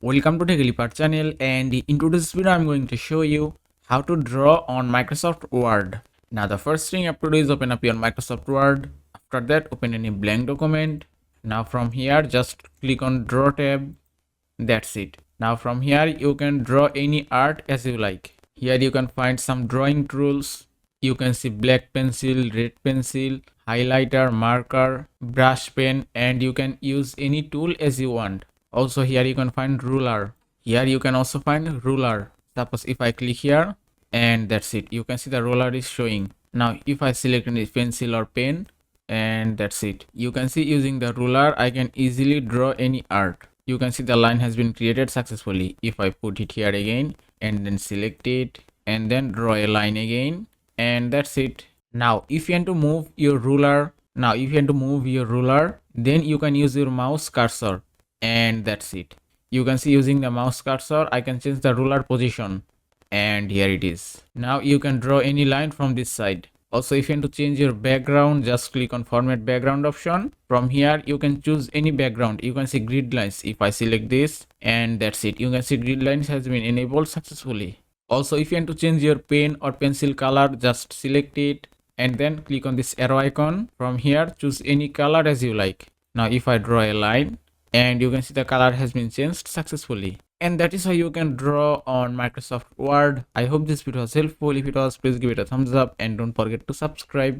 Welcome to TechLeapart channel, and in today's video I'm going to show you how to draw on Microsoft Word. Now the first thing you have to do is open up your Microsoft Word. After that, open any blank document. Now from here just click on Draw tab. That's it. Now from here you can draw any art as you like. Here you can find some drawing tools. You can see black pencil, red pencil, highlighter, marker, brush pen, and you can use any tool as you want. Also here you can find ruler. Here you can also find ruler. Suppose if I click here, and that's it, you can see the ruler is showing. Now if I select any pencil or pen, and that's it, you can see using the ruler I can easily draw any art. You can see the line has been created successfully. If I put it here again and then select it and then draw a line again, and that's it. Now if you want to move your ruler, then you can use your mouse cursor, and that's it. You can see using the mouse cursor I can change the ruler position, and here it is. Now you can draw any line from this side. Also, if you want to change your background, just click on format background option. From here you can choose any background. You can see grid lines. If I select this, and that's it, you can see grid lines has been enabled successfully. Also, if you want to change your pen or pencil color, just select it and then click on this arrow icon. From here choose any color as you like. Now if I draw a line, and you can see the color has been changed successfully. And that is how you can draw on Microsoft Word. I hope this video was helpful. If it was, please give it a thumbs up and don't forget to subscribe.